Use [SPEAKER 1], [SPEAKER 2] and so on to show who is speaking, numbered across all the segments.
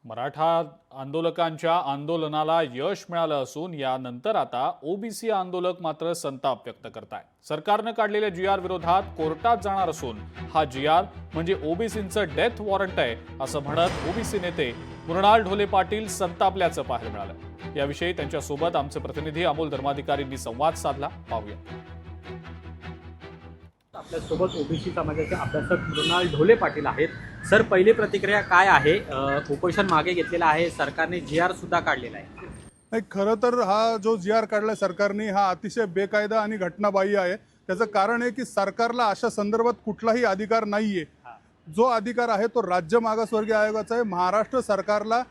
[SPEAKER 1] मराठा आंदोलकांच्या आंदोलनाला यश मिळालं असून यानंतर आता ओबीसी आंदोलक मात्र संताप व्यक्त करतायत। सरकारनं काढलेल्या जीआर विरोधात कोर्टात जाणार असून हा जीआर म्हणजे ओबीसींचं डेथ वॉरंट आहे असं म्हणत ओबीसी नेते मृणाल ढोले पाटील संतापल्याचं पाहायला मिळालं। याविषयी त्यांच्यासोबत आमचे प्रतिनिधी अमोल धर्माधिकारींनी संवाद साधला, पाहूया।
[SPEAKER 2] आपल्यासोबत ओबीसी समाजाचे अभ्यासक मृणाल ढोले पाटील आहेत। सर, पहिली प्रतिक्रिया काय आहे? उपोषण मागे घेतलेलं आहे, सरकारने जीआर सुद्धा काढलेला आहे।
[SPEAKER 3] नाही, खरं तर हा जो जीआर काढलाय सरकारने हा अतिशय बेकायदा आणि घटनाबाह्य आहे। त्याचं कारण आहे की सरकारला अशा संदर्भात कुठलाही अधिकार नाहीये। जो अधिकार आहे तो राज्य मागासवर्गीय आयोगाचा आहे। महाराष्ट्र सरकारला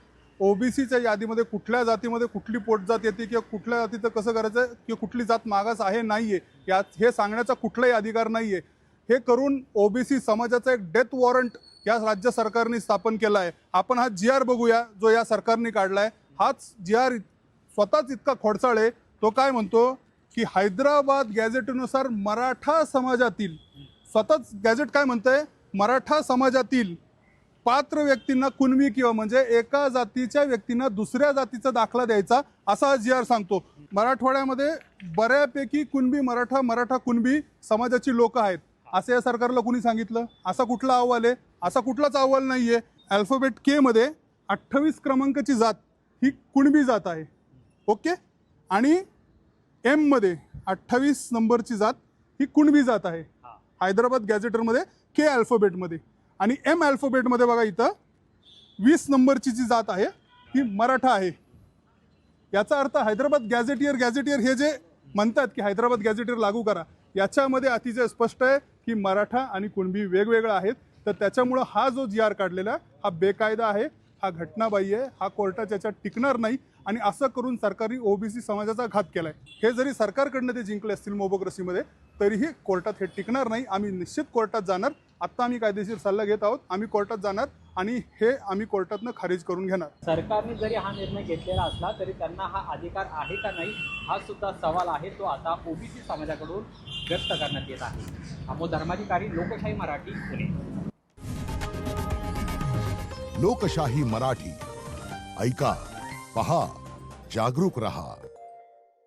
[SPEAKER 3] ओबीसीच्या यादीमध्ये कुठल्या जातीमध्ये कुठली पोटजात येते किंवा कुठल्या जातीचं कसं करायचं किंवा कुठली जात मागास आहे नाहीये हे सांगण्याचा कुठलाही अधिकार नाहीये। हे करून ओबीसी समाजाचा एक डेथ वॉरंट या राज्य सरकारने स्थापन केला आहे। आपण हा जीआर बघूया जो या सरकारने काढलाय। हाच जीआर स्वतःच इतका खोडसाळ आहे। तो काय म्हणतो की हैदराबाद गॅझेटनुसार मराठा समाजातील, स्वतःच गॅझेट काय म्हणतंय, मराठा समाजातील पात्र व्यक्तींना कुणबी किंवा म्हणजे एका जातीच्या व्यक्तींना दुसऱ्या जातीचा दाखला द्यायचा असा जीआर सांगतो। मराठवाड्यामध्ये बऱ्यापैकी कुणबी मराठा कुणबी समाजाची लोक आहेत असं या सरकारला कुणी सांगितलं? असा कुठला अहवाल आहे? असा कुठलाच अहवाल नाहीये। अल्फाबेट के मध्ये 28 क्रमांकाची जात ही कुणबी जात आहे, ओके, आणि एम मध्ये 28 नंबरची जात ही कुणबी जात आहे हैदराबाद गॅझेटरमध्ये के अल्फाबेटमध्ये। आणि एम अल्फाबेटमध्ये बघा इथं 20 नंबरची जी जात आहे ही मराठा आहे। याचा अर्थ हैदराबाद गॅझेटियर हे जे म्हणतात की हैदराबाद गॅझेटियर लागू करा, याच्यामध्ये अतिशय स्पष्ट आहे की मराठा आणि कुणबी वेगवेगळं आहेत। तर त्याच्यामुळं हा जो जीआर काढलेला हा बेकायदा आहे, हा घटनाबाह्य आहे, हा कोर्टाच्या याच्यात टिकणार नाही। आणि असं करून सरकारने ओबीसी समाजाचा घात केलाय। हे जरी सरकारकडनं ते जिंकले असतील मोबोक्रेसीमध्ये तरीही कोर्टात हे टिकणार नाही। आम्ही निश्चित कोर्टात जाणार। आत्ता आम्ही कायदेशीर सल्ला घेत आहोत, आम्ही कोर्टात जाणार आणि हे आम्ही कोर्टातनं खारिज करून घेणार।
[SPEAKER 2] सरकारने जरी हा निर्णय घेतलेला असला तरी त्यांना हा अधिकार आहे का नाही हा सुद्धा सवाल आहे, तो आता ओबीसी समाजाकडून व्यक्त करण्यात येत आहे। अमोल धर्माधिकारी, लोकशाही मराठी, पुणे।
[SPEAKER 4] लोकशाही मराठी ऐका, पहा, जागरूक रहा।